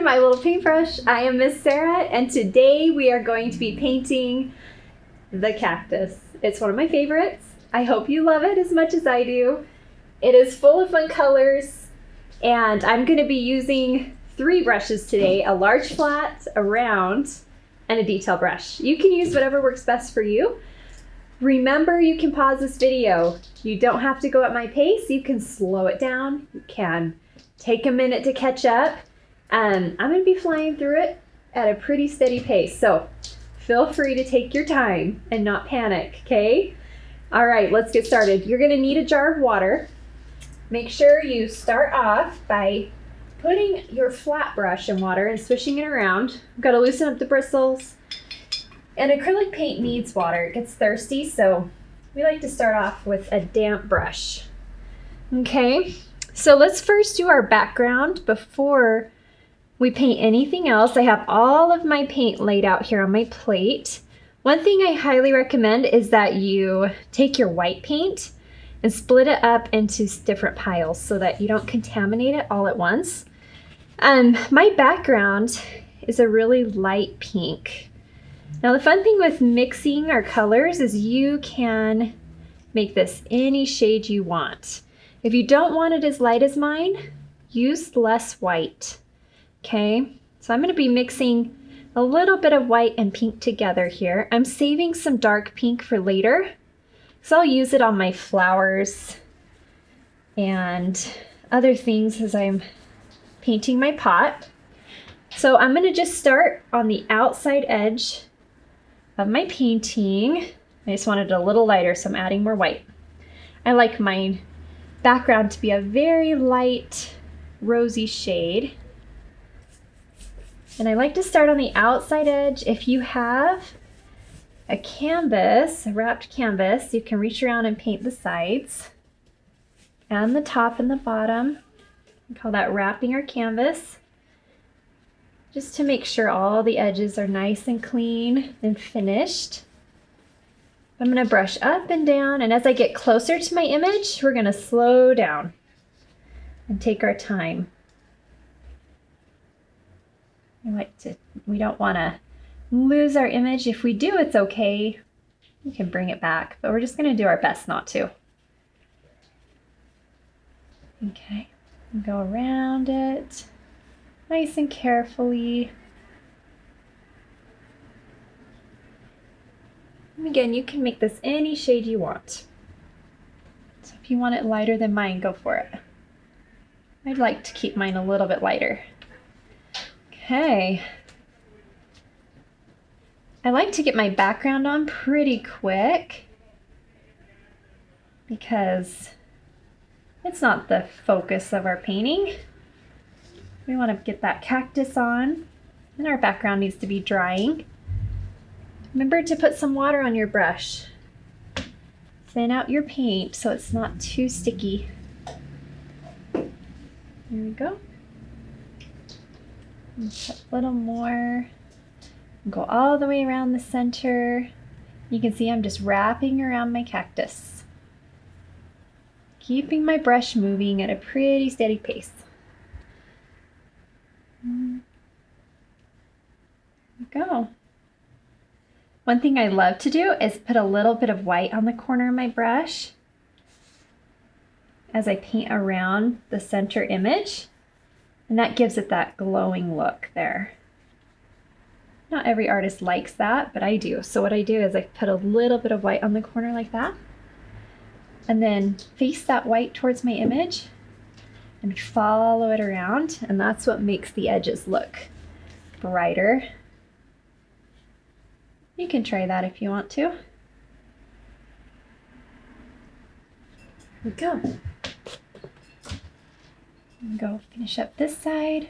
my little paintbrush. I am Miss Sarah, and today we are going to be painting the cactus. It's one of my favorites. I hope you love it as much as I do. It is full of fun colors, and I'm going to be using 3 brushes today: a large flat, a round, and a detail brush. You can use whatever works best for you. Remember, you can pause this video. You don't have to go at my pace. You can slow it down. You can take a minute to catch up. I'm going to be flying through it at a pretty steady pace, so feel free to take your time and not panic, okay? All right, let's get started. You're going to need a jar of water. Make sure you start off by putting your flat brush in water and swishing it around. You've got to loosen up the bristles. And acrylic paint needs water. It gets thirsty, so we like to start off with a damp brush. Okay, so let's first do our background before we paint anything else. I have all of my paint laid out here on my plate. One thing I highly recommend is that you take your white paint and split it up into different piles so that you don't contaminate it all at once. My background is a really light pink. Now the fun thing with mixing our colors is you can make this any shade you want. If you don't want it as light as mine, use less white. Okay, so I'm going to be mixing a little bit of white and pink together here. I'm saving some dark pink for later, so I'll use it on my flowers and other things as I'm painting my pot. So I'm going to just start on the outside edge of my painting. I just wanted it a little lighter, so I'm adding more white. I like my background to be a very light rosy shade. And I like to start on the outside edge. If you have a canvas, a wrapped canvas, you can reach around and paint the sides and the top and the bottom. We call that wrapping our canvas, just to make sure all the edges are nice and clean and finished. I'm going to brush up and down, and as I get closer to my image, we're going to slow down and take our time. We don't want to lose our image. If we do, it's okay. We can bring it back, but we're just going to do our best not to. Okay, go around it nice and carefully. And again, you can make this any shade you want. So if you want it lighter than mine, go for it. I'd like to keep mine a little bit lighter. Okay. I like to get my background on pretty quick because it's not the focus of our painting. We want to get that cactus on, and our background needs to be drying. Remember to put some water on your brush. Thin out your paint so it's not too sticky. There we go. And put a little more. Go all the way around the center. You can see I'm just wrapping around my cactus, keeping my brush moving at a pretty steady pace. There we go. One thing I love to do is put a little bit of white on the corner of my brush as I paint around the center image, and that gives it that glowing look there. Not every artist likes that, but I do. So what I do is I put a little bit of white on the corner like that, and then face that white towards my image and follow it around, and that's what makes the edges look brighter. You can try that if you want to. Here we go. And go finish up this side.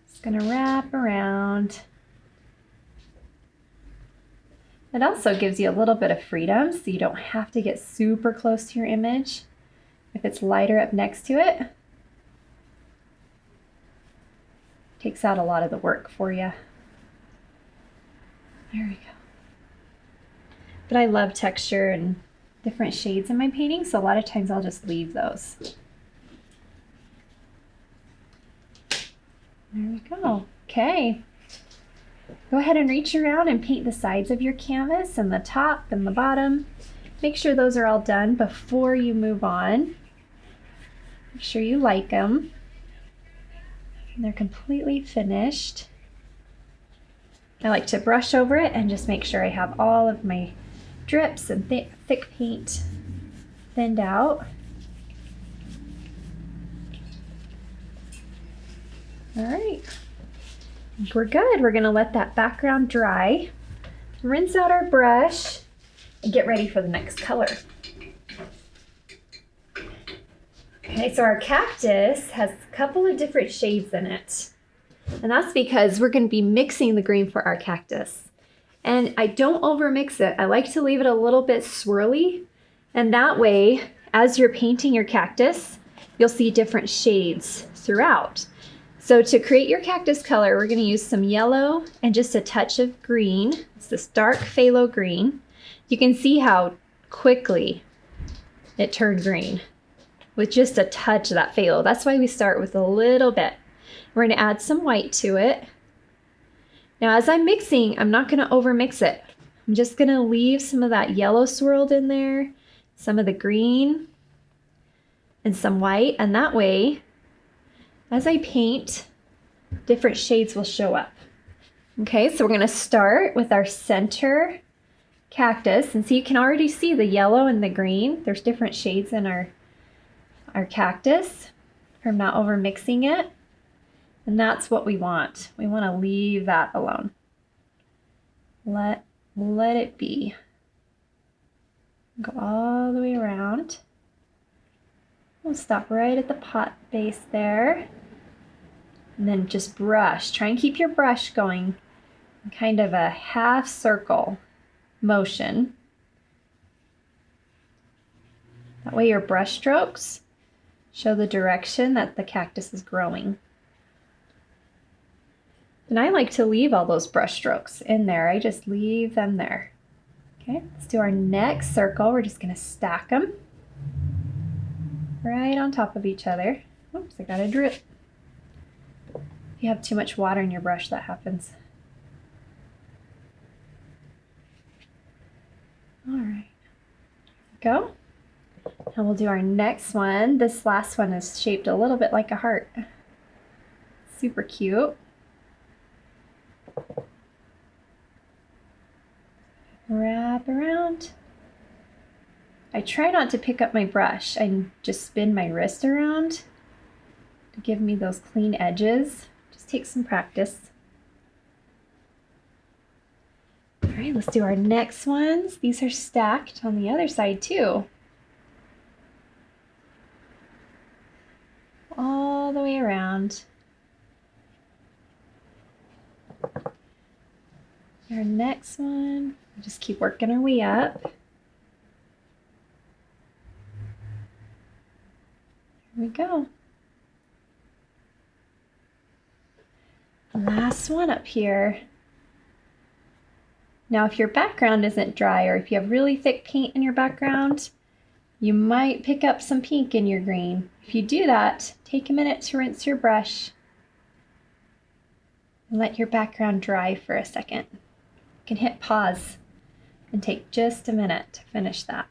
Just gonna wrap around. It also gives you a little bit of freedom, so you don't have to get super close to your image. If it's lighter up next to it, takes out a lot of the work for you. There we go. But I love texture and different shades in my paintings, so a lot of times I'll just leave those. There we go. Okay. Go ahead and reach around and paint the sides of your canvas and the top and the bottom. Make sure those are all done before you move on. Make sure you like them. And they're completely finished. I like to brush over it and just make sure I have all of my drips and thick paint thinned out. All right, we're good. We're gonna let that background dry. Rinse out our brush and get ready for the next color. Okay, so our cactus has a couple of different shades in it. And that's because we're gonna be mixing the green for our cactus. And I don't over mix it. I like to leave it a little bit swirly. And that way, as you're painting your cactus, you'll see different shades throughout. So to create your cactus color, we're gonna use some yellow and just a touch of green. It's this dark phthalo green. You can see how quickly it turned green with just a touch of that phthalo. That's why we start with a little bit. We're gonna add some white to it. Now as I'm mixing, I'm not gonna over mix it. I'm just gonna leave some of that yellow swirled in there, some of the green, and some white, and that way, as I paint, different shades will show up. Okay, so we're gonna start with our center cactus, and so you can already see the yellow and the green. There's different shades in our cactus from not over mixing it. And that's what we want. We want to leave that alone. Let it be. Go all the way around. We'll stop right at the pot base there. And then just brush. Try and keep your brush going in kind of a half circle motion. That way your brush strokes show the direction that the cactus is growing. And I like to leave all those brush strokes in there. I just leave them there. Okay, let's do our next circle. We're just gonna stack them right on top of each other. Oops, I got a drip. If you have too much water in your brush, that happens. All right, go. And we'll do our next one. This last one is shaped a little bit like a heart. Super cute. Wrap around. I try not to pick up my brush. I just spin my wrist around to give me those clean edges. Just take some practice. All right, let's do our next ones. These are stacked on the other side too. All the way around. Our next one, we'll just keep working our way up. Here we go. Last one up here. Now, if your background isn't dry or if you have really thick paint in your background, you might pick up some pink in your green. If you do that, take a minute to rinse your brush and let your background dry for a second. You can hit pause and take just a minute to finish that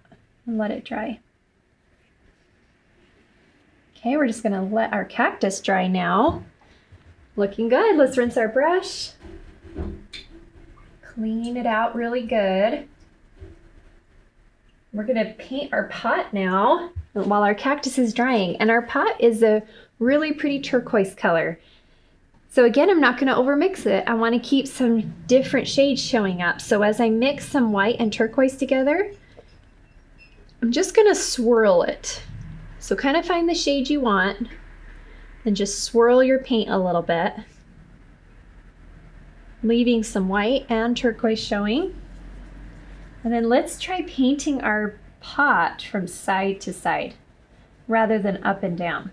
and let it dry. Okay, we're just gonna let our cactus dry now. Looking good. Let's rinse our brush. Clean it out really good. We're gonna paint our pot now while our cactus is drying. And our pot is a really pretty turquoise color. So again, I'm not gonna over mix it. I wanna keep some different shades showing up. So as I mix some white and turquoise together, I'm just gonna swirl it. So kind of find the shade you want and just swirl your paint a little bit, leaving some white and turquoise showing. And then let's try painting our pot from side to side rather than up and down.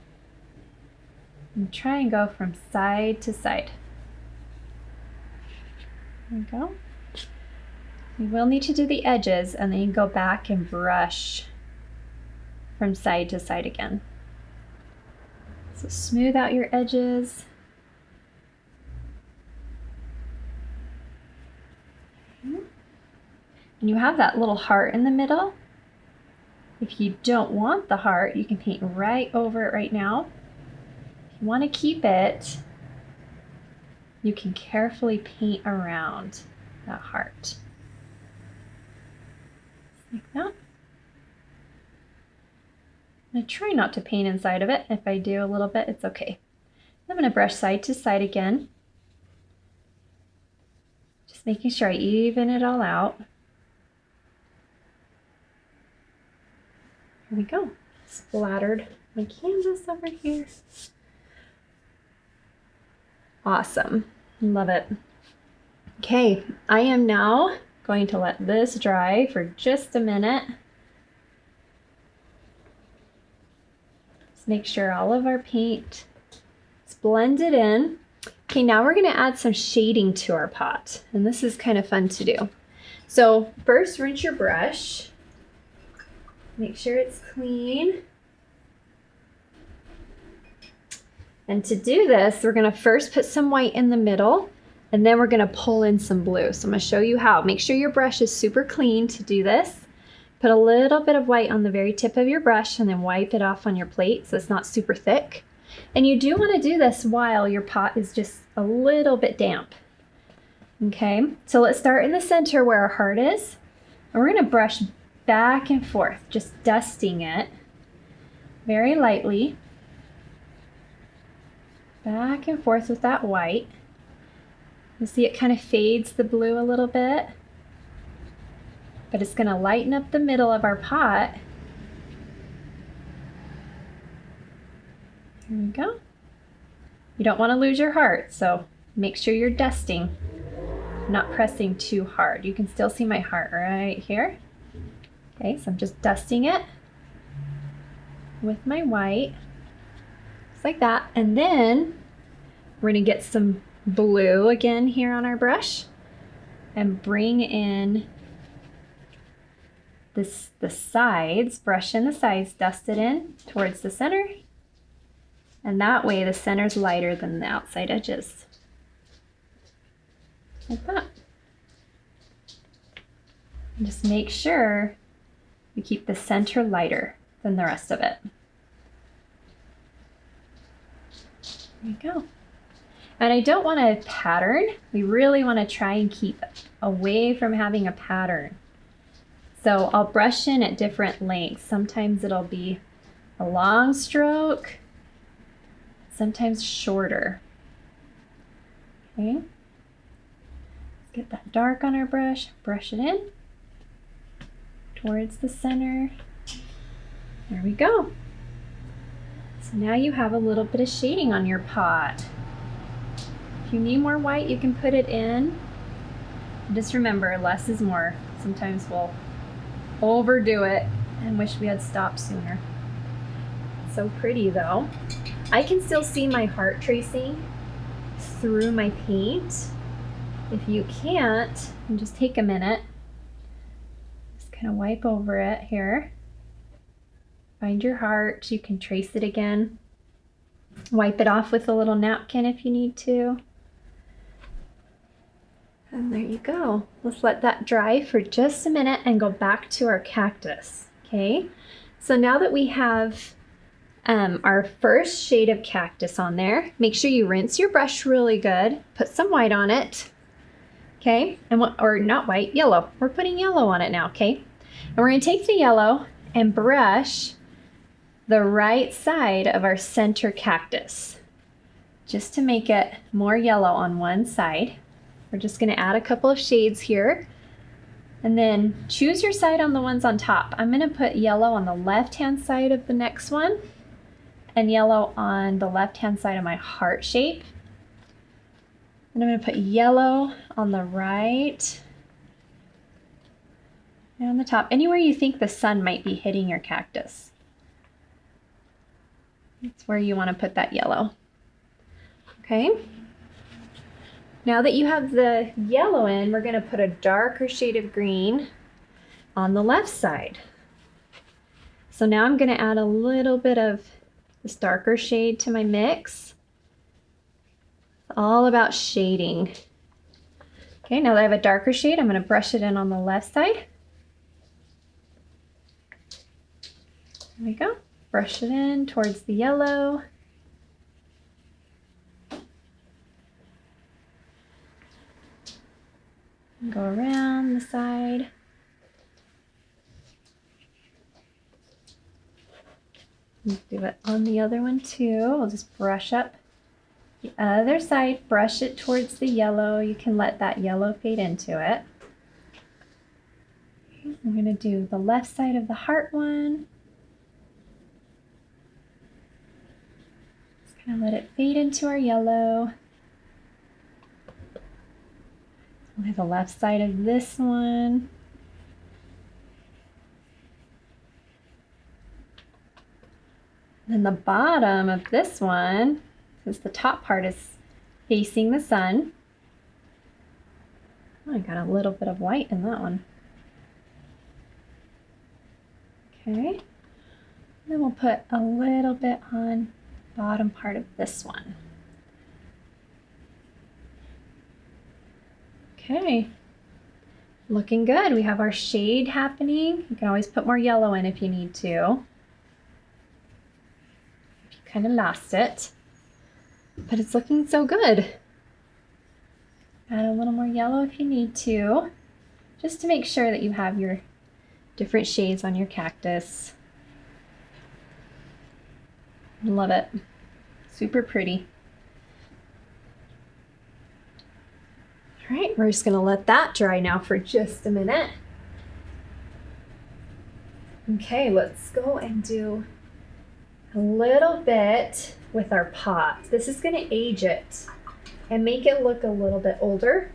And try and go from side to side. There we go. You will need to do the edges and then you go back and brush from side to side again. So smooth out your edges And you have that little heart in the middle. If you don't want the heart, you can paint right over it right now. If you want to keep it, you can carefully paint around that heart. Like that. I'm going to try not to paint inside of it. If I do a little bit, it's okay. I'm going to brush side to side again. Just making sure I even it all out. Here we go. Splattered my canvas over here. Awesome. Love it. Okay, I am now going to let this dry for just a minute. Just make sure all of our paint is blended in. Okay, now we're going to add some shading to our pot, and this is kind of fun to do. So first, rinse your brush. Make sure it's clean. And to do this, we're going to first put some white in the middle, and then we're going to pull in some blue. So I'm going to show you how. Make sure your brush is super clean to do this. Put a little bit of white on the very tip of your brush and then wipe it off on your plate so it's not super thick. And you do want to do this while your pot is just a little bit damp. Okay, so let's start in the center where our heart is. And we're going to brush back and forth, just dusting it very lightly. Back and forth with that white. You see it kind of fades the blue a little bit, but it's going to lighten up the middle of our pot. Here we go. You don't want to lose your heart, so make sure you're dusting, not pressing too hard. You can still see my heart right here. Okay, so I'm just dusting it with my white, just like that. And then we're going to get some blue again here on our brush and bring in the sides, brush in the sides, dust it in towards the center. And that way the center's lighter than the outside edges. Like that. And just make sure you keep the center lighter than the rest of it. There you go. And I don't want a pattern. We really want to try and keep away from having a pattern. So I'll brush in at different lengths. Sometimes it'll be a long stroke, sometimes shorter. Okay. Let's get that dark on our brush, brush it in towards the center. There we go. So now you have a little bit of shading on your pot. If you need more white, you can put it in. Just remember, less is more. Sometimes we'll overdo it and wish we had stopped sooner. It's so pretty though. I can still see my heart tracing through my paint. If you can't, just take a minute. Just kind of wipe over it here. Find your heart. You can trace it again. Wipe it off with a little napkin if you need to. And there you go. Let's let that dry for just a minute and go back to our cactus. Okay, so now that we have our first shade of cactus on there, make sure you rinse your brush really good. Put some white on it. Okay, or not white, yellow. We're putting yellow on it now, okay? And we're going to take the yellow and brush the right side of our center cactus just to make it more yellow on one side. We're just going to add a couple of shades here and then choose your side on the ones on top. I'm going to put yellow on the left hand side of the next one and yellow on the left hand side of my heart shape. And I'm going to put yellow on the right and on the top, anywhere you think the sun might be hitting your cactus. That's where you want to put that yellow. Okay. Now that you have the yellow in, we're going to put a darker shade of green on the left side. So now I'm going to add a little bit of this darker shade to my mix. It's all about shading. Okay, now that I have a darker shade, I'm going to brush it in on the left side. There we go. Brush it in towards the yellow. And go around the side. Do it on the other one too. I'll just brush up the other side, brush it towards the yellow. You can let that yellow fade into it. Okay, I'm going to do the left side of the heart one. Just kind of let it fade into our yellow. We'll have the left side of this one. Then the bottom of this one, since the top part is facing the sun. Oh, I got a little bit of white in that one. Okay. Then we'll put a little bit on the bottom part of this one. Okay. Looking good. We have our shade happening. You can always put more yellow in if you need to. Kind of lost it, but it's looking so good. Add a little more yellow if you need to, just to make sure that you have your different shades on your cactus. Love it. Super pretty. All right, we're just gonna let that dry now for just a minute. Okay, let's go and do a little bit with our pot. This is going to age it and make it look a little bit older.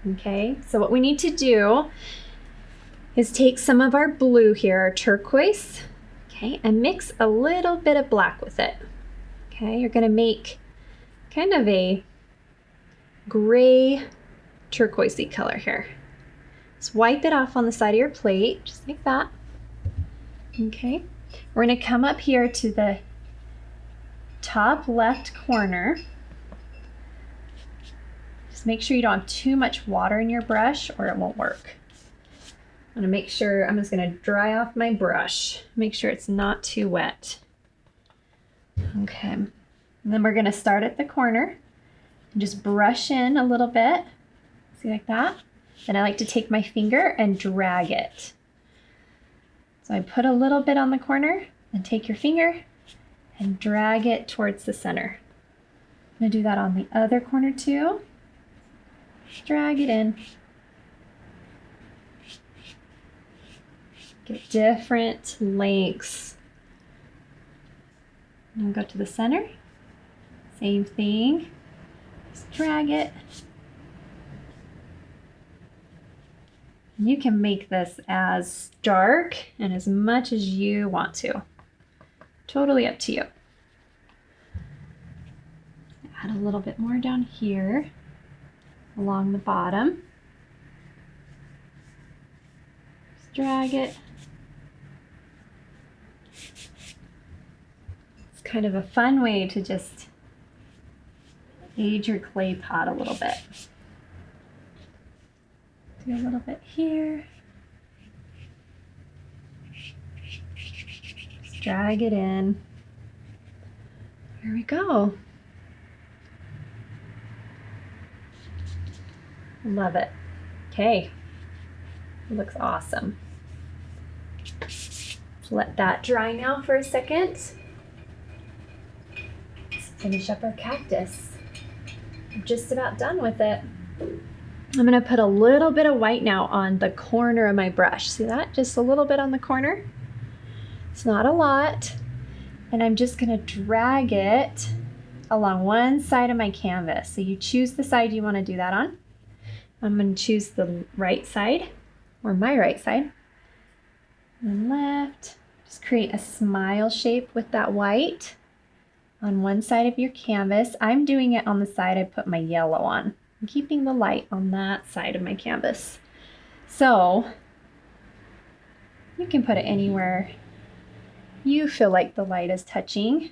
Okay, so what we need to do is take some of our blue here, our turquoise, okay, and mix a little bit of black with it. Okay, you're going to make kind of a gray turquoisey color here. Just wipe it off on the side of your plate, just like that. Okay, we're going to come up here to the top left corner. Just make sure you don't have too much water in your brush or it won't work. I'm going to make sure, I'm just going to dry off my brush. Make sure it's not too wet. Okay, and then we're going to start at the corner and just brush in a little bit. See, like that? Then I like to take my finger and drag it. So I put a little bit on the corner and take your finger and drag it towards the center. I'm going to do that on the other corner too. Drag it in. Get different lengths. And go to the center. Same thing. Just drag it. You can make this as dark and as much as you want to. Totally up to you. Add a little bit more down here along the bottom. Just drag it. It's kind of a fun way to just age your clay pot a little bit. Do a little bit here. Just drag it in. There we go. Love it. Okay. It looks awesome. Let's let that dry now for a second. Let's finish up our cactus. I'm just about done with it. I'm going to put a little bit of white now on the corner of my brush. See that? Just a little bit on the corner. It's not a lot. And I'm just going to drag it along one side of my canvas. So you choose the side you want to do that on. I'm going to choose the right side, or my right side, and left. Just create a smile shape with that white on one side of your canvas. I'm doing it on the side I put my yellow on. I'm keeping the light on that side of my canvas. So you can put it anywhere you feel like the light is touching.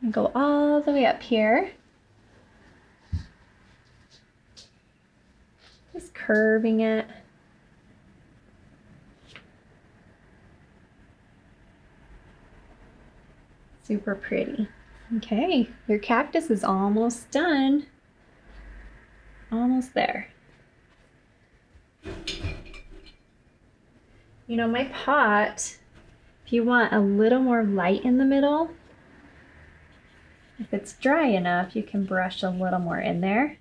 And go all the way up here. curving it. Super pretty. Okay, your cactus is almost done. Almost there. You know, my pot, if you want a little more light in the middle, if it's dry enough, you can brush a little more in there.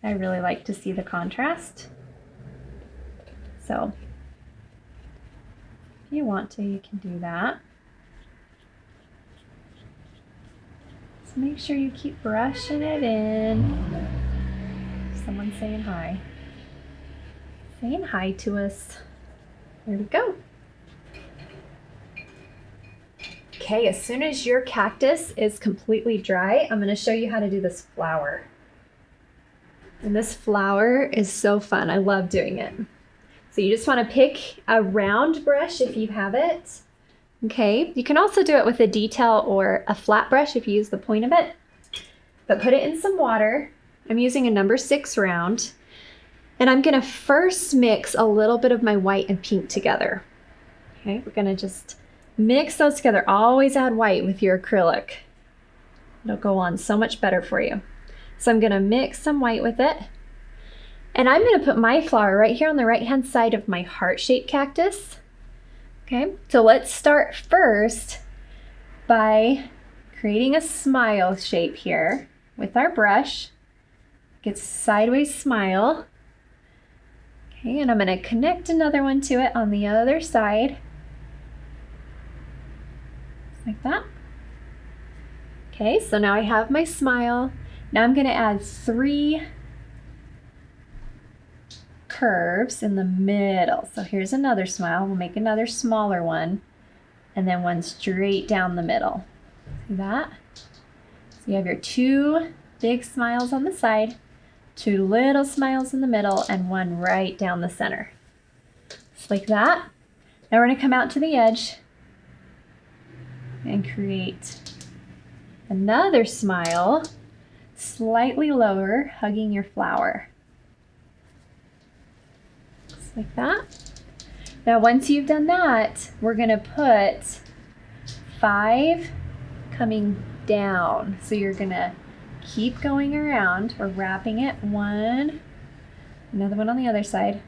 I really like to see the contrast. So, if you want to, you can do that. So make sure you keep brushing it in. Someone's saying hi. Saying hi to us. There we go. Okay, as soon as your cactus is completely dry, I'm going to show you how to do this flower. And this flower is so fun. I love doing it. So you just want to pick a round brush if you have it. Okay, you can also do it with a detail or a flat brush if you use the point of it. But put it in some water. I'm using a number 6 round. And I'm going to first mix a little bit of my white and pink together. Okay, we're going to just mix those together. Always add white with your acrylic. It'll go on so much better for you. So I'm going to mix some white with it. And I'm going to put my flower right here on the right-hand side of my heart-shaped cactus. Okay, so let's start first by creating a smile shape here with our brush. Get a sideways smile. Okay, and I'm going to connect another one to it on the other side. Just like that. Okay, so now I have my smile. Now I'm going to add 3 curves in the middle. So here's another smile. We'll make another smaller one and then one straight down the middle. See that? So you have your 2 big smiles on the side, 2 little smiles in the middle, and one right down the center. Just like that. Now we're going to come out to the edge and create another smile, slightly lower, hugging your flower. Like that. Now once you've done that, we're going to put 5 coming down. So you're going to keep going around. We're wrapping it. 1, another one on the other side.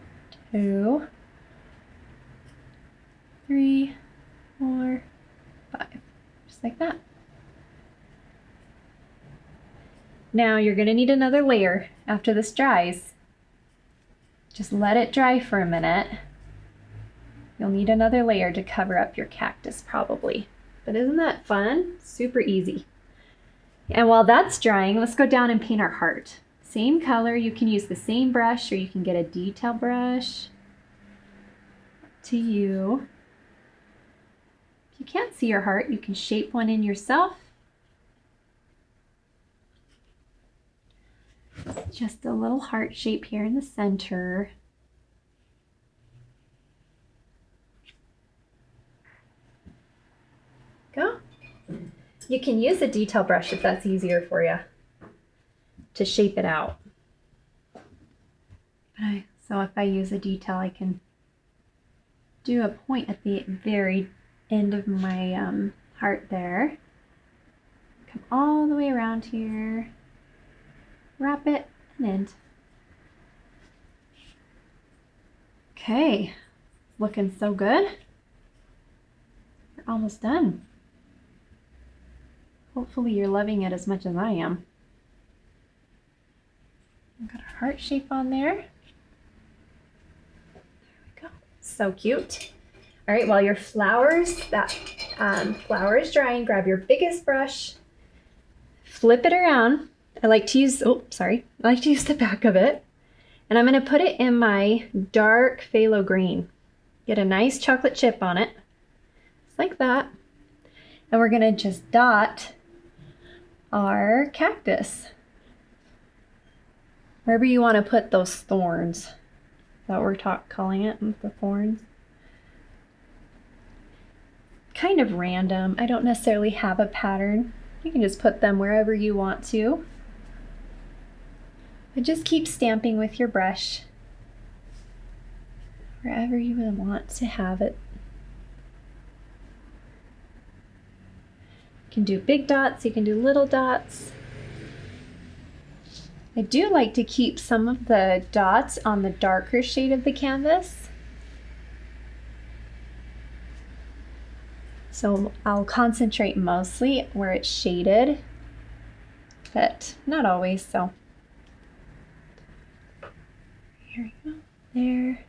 2, 3, 4, 5. Just like that. Now you're going to need another layer after this dries. Just let it dry for a minute. You'll need another layer to cover up your cactus probably. But isn't that fun? Super easy. And while that's drying, let's go down and paint our heart. Same color, you can use the same brush or you can get a detail brush. Up to you. If you can't see your heart, you can shape one in yourself. Just a little heart shape here in the center. Go. You can use a detail brush if that's easier for you to shape it out. So if I use a detail, I can do a point at the very end of my heart there. Come all the way around here. Wrap it and end. Okay, looking so good. We're almost done. Hopefully you're loving it as much as I am. I've got a heart shape on there. There we go. So cute. All right, while your flower is drying, grab your biggest brush, flip it around. I like to use the back of it. And I'm going to put it in my dark phthalo green. Get a nice chocolate chip on it. Just like that. And we're going to just dot our cactus. Wherever you want to put those thorns. Is that what we're calling it? The thorns? Kind of random. I don't necessarily have a pattern. You can just put them wherever you want to. But just keep stamping with your brush wherever you would want to have it. You can do big dots, you can do little dots. I do like to keep some of the dots on the darker shade of the canvas. So I'll concentrate mostly where it's shaded, but not always, so. Here we go, there.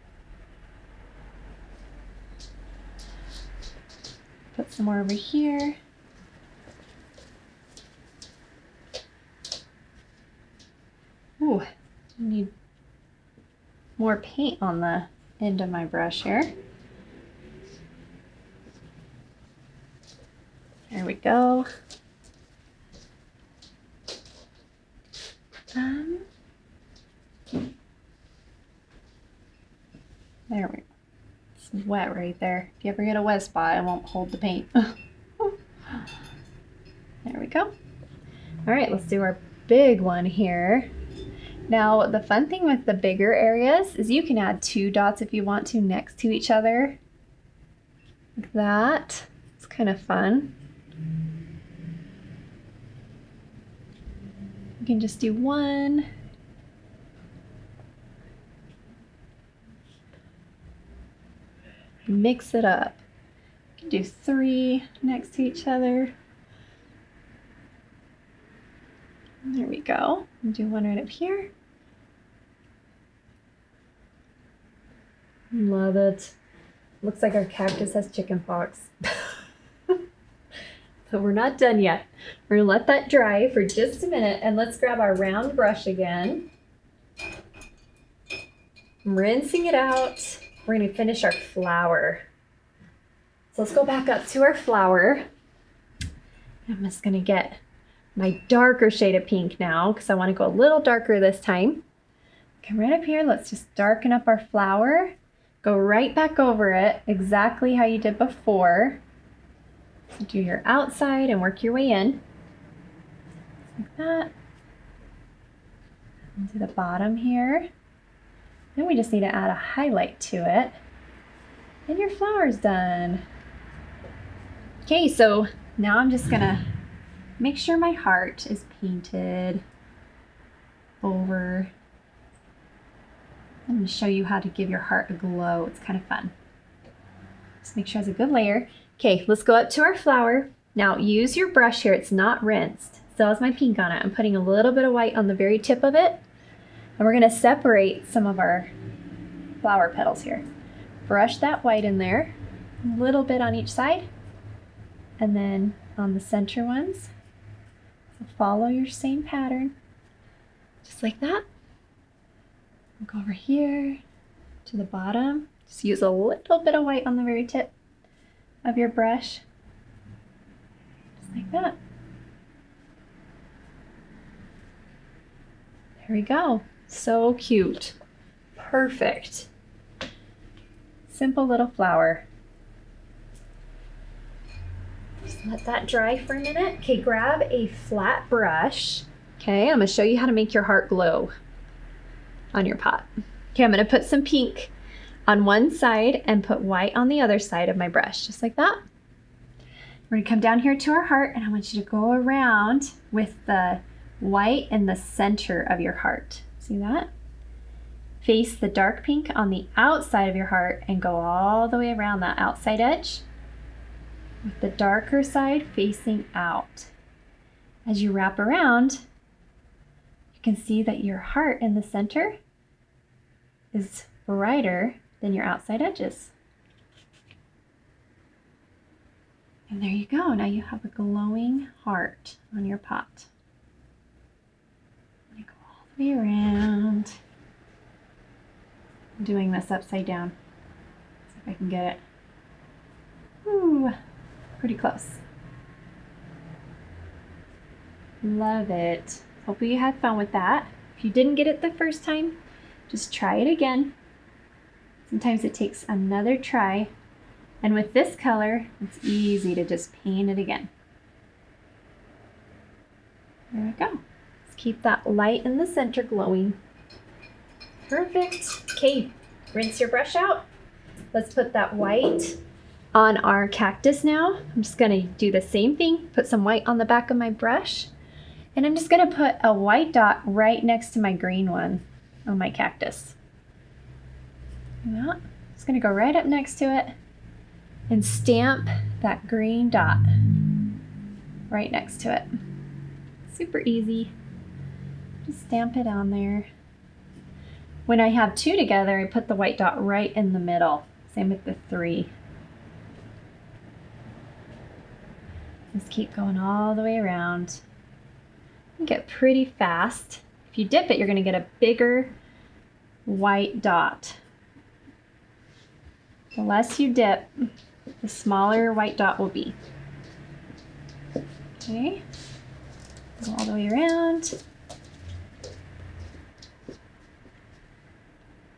Put some more over here. Ooh, I need more paint on the end of my brush here. There we go. There we go. It's wet right there. If you ever get a wet spot, it won't hold the paint. There we go. All right, let's do our big one here. Now, the fun thing with the bigger areas is you can add 2 dots if you want to next to each other. Like that. It's kind of fun. You can just do 1. Mix it up. You can do 3 next to each other. There we go. And do 1 right up here. Love it. Looks like our cactus has chicken pox. But we're not done yet. We're gonna let that dry for just a minute, and let's grab our round brush again. I'm rinsing it out. We're gonna finish our flower. So let's go back up to our flower. I'm just gonna get my darker shade of pink now because I want to go a little darker this time. Come right up here. Let's just darken up our flower. Go right back over it exactly how you did before. So do your outside and work your way in. Like that. Into the bottom here. Then we just need to add a highlight to it. And your flower's done. Okay, so now I'm just gonna make sure my heart is painted over. I'm going to show you how to give your heart a glow. It's kind of fun. Just make sure it has a good layer. Okay, let's go up to our flower. Now use your brush here. It's not rinsed. Still has my pink on it. I'm putting a little bit of white on the very tip of it. And we're going to separate some of our flower petals here. Brush that white in there, a little bit on each side. And then on the center ones, so follow your same pattern, just like that. We'll go over here to the bottom. Just use a little bit of white on the very tip of your brush, just like that. There we go. So cute. Perfect. Simple little flower. Just let that dry for a minute. Okay, grab a flat brush. Okay, I'm gonna show you how to make your heart glow on your pot. Okay, I'm gonna put some pink on one side and put white on the other side of my brush, just like that. We're gonna come down here to our heart, and I want you to go around with the white in the center of your heart. See that? Face the dark pink on the outside of your heart and go all the way around that outside edge, with the darker side facing out. As you wrap around, you can see that your heart in the center is brighter than your outside edges. And there you go. Now you have a glowing heart on your pot. I'm gonna go all the way around. I'm doing this upside down. See if I can get it. Ooh, pretty close. Love it. Hopefully you had fun with that. If you didn't get it the first time, just try it again. Sometimes it takes another try. And with this color, it's easy to just paint it again. There we go. Let's keep that light in the center glowing. Perfect. Okay, rinse your brush out. Let's put that white on our cactus now. I'm just gonna do the same thing, put some white on the back of my brush, and I'm just gonna put a white dot right next to my green one on my cactus. Yeah, just gonna go right up next to it and stamp that green dot right next to it. Super easy. Just stamp it on there. When I have two together, I put the white dot right in the middle. Same with the three. Just keep going all the way around. You get pretty fast. If you dip it, you're going to get a bigger white dot. The less you dip, the smaller your white dot will be. Okay, go all the way around.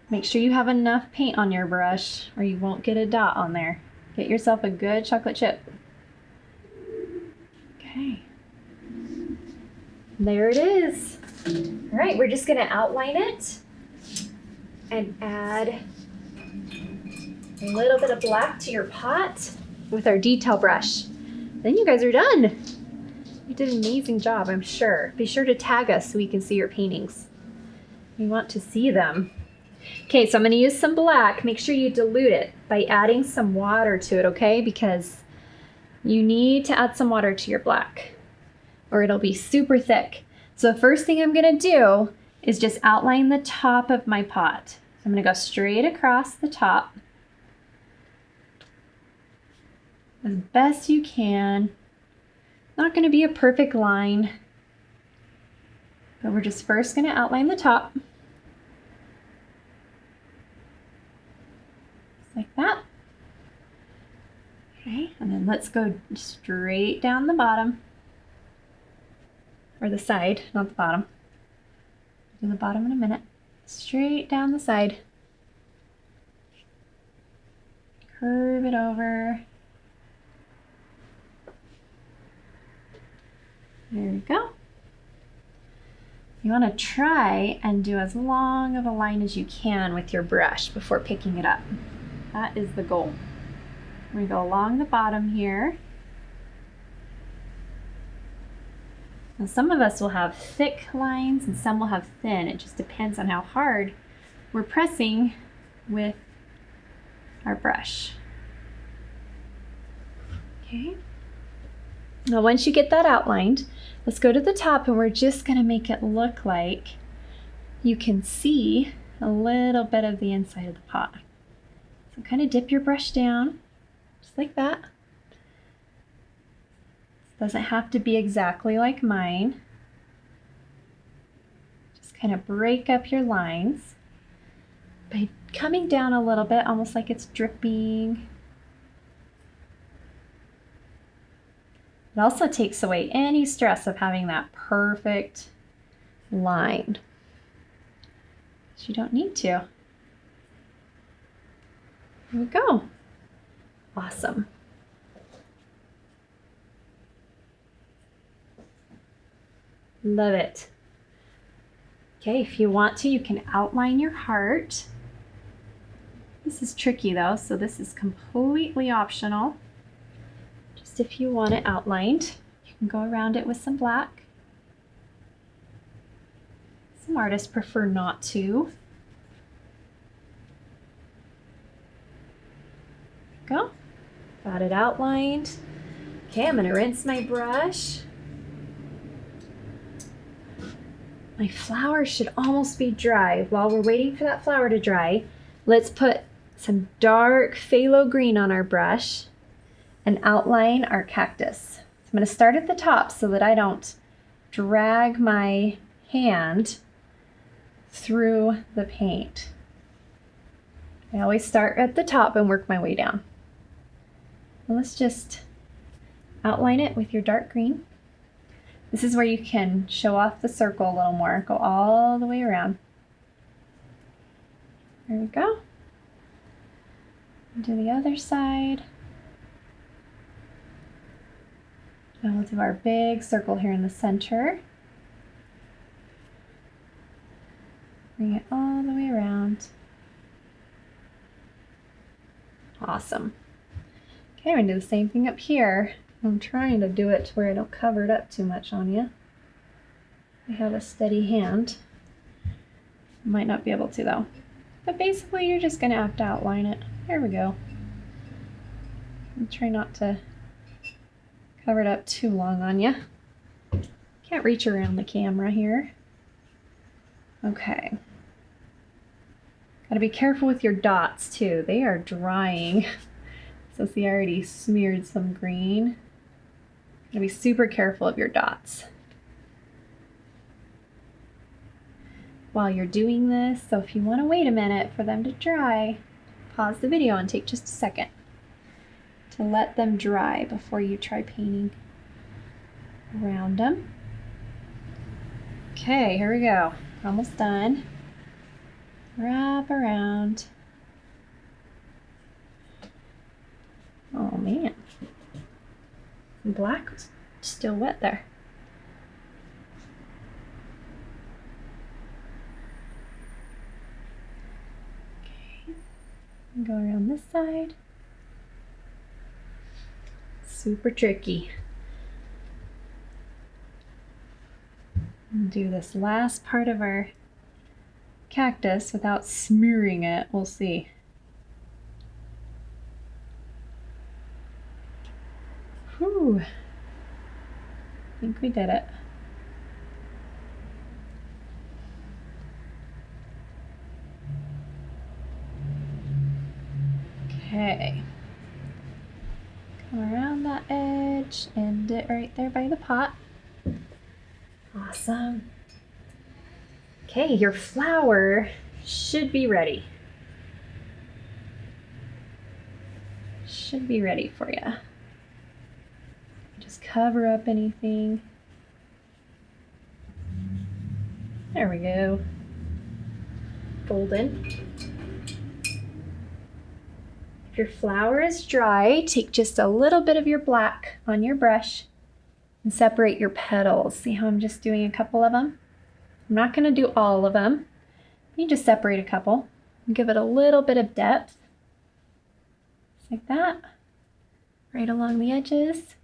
Make sure you have enough paint on your brush or you won't get a dot on there. Get yourself a good chocolate chip. Okay, there it is. All right, we're just gonna outline it and add a little bit of black to your pot with our detail brush. Then you guys are done. You did an amazing job, I'm sure. Be sure to tag us so we can see your paintings. We want to see them. Okay, so I'm going to use some black. Make sure you dilute it by adding some water to it, okay? Because you need to add some water to your black or it'll be super thick. So the first thing I'm going to do is just outline the top of my pot. So I'm going to go straight across the top as best you can. Not going to be a perfect line, but we're just first going to outline the top. Like that. Okay, and then let's go straight down the bottom, or the side, not the bottom. Do the bottom in a minute. Straight down the side. Curve it over. There we go. You want to try and do as long of a line as you can with your brush before picking it up. That is the goal. We're going to go along the bottom here. Now some of us will have thick lines and some will have thin. It just depends on how hard we're pressing with our brush. Okay. Now once you get that outlined, let's go to the top and we're just going to make it look like you can see a little bit of the inside of the pot. So kind of dip your brush down, just like that. It doesn't have to be exactly like mine. Just kind of break up your lines by coming down a little bit, almost like it's dripping. It also takes away any stress of having that perfect line. So you don't need to. Here we go. Awesome. Love it. Okay, if you want to, you can outline your heart. This is tricky though, so this is completely optional. Just if you want it outlined, you can go around it with some black. Some artists prefer not to. Go. Got it outlined. Okay, I'm going to rinse my brush. My flower should almost be dry. While we're waiting for that flower to dry, let's put some dark phthalo green on our brush and outline our cactus. So I'm going to start at the top so that I don't drag my hand through the paint. I always start at the top and work my way down. Let's just outline it with your dark green. This is where you can show off the circle a little more. Go all the way around. There we go. Do the other side. Now we'll do our big circle here in the center. Bring it all the way around. Awesome. Okay, I'm gonna do the same thing up here. I'm trying to do it to where I don't cover it up too much on you. I have a steady hand. Might not be able to though. But basically you're just gonna have to outline it. There we go. And try not to cover it up too long on you. Can't reach around the camera here. Okay. Gotta be careful with your dots too. They are drying. So see, I already smeared some green. Gotta be super careful of your dots while you're doing this. So if you want to wait a minute for them to dry, pause the video and take just a second to let them dry before you try painting around them. Okay, here we go. Almost done. Wrap around. Oh man, black was still wet there. Okay, go around this side. Super tricky. And do this last part of our cactus without smearing it. We'll see. Whew. I think we did it. Okay. Come around that edge, end it right there by the pot. Awesome. Okay, your flower should be ready. Should be ready for you. Just cover up anything. There we go. Golden. If your flower is dry, take just a little bit of your black on your brush and separate your petals. See how I'm just doing a couple of them? I'm not going to do all of them. You just separate a couple and give it a little bit of depth. Just like that. Right along the edges.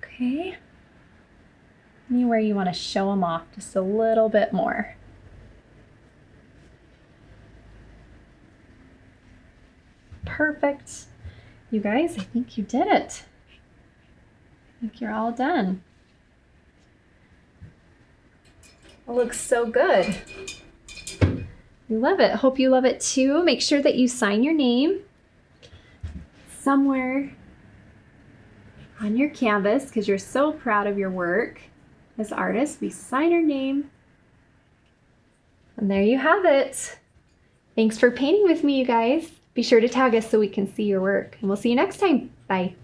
Okay. Anywhere you want to show them off just a little bit more. Perfect. You guys, I think you did it. I think you're all done. It looks so good. We love it. Hope you love it too. Make sure that you sign your name somewhere on your canvas because you're so proud of your work. As artists, we sign our name. And there you have it. Thanks for painting with me, you guys. Be sure to tag us so we can see your work. And we'll see you next time. Bye.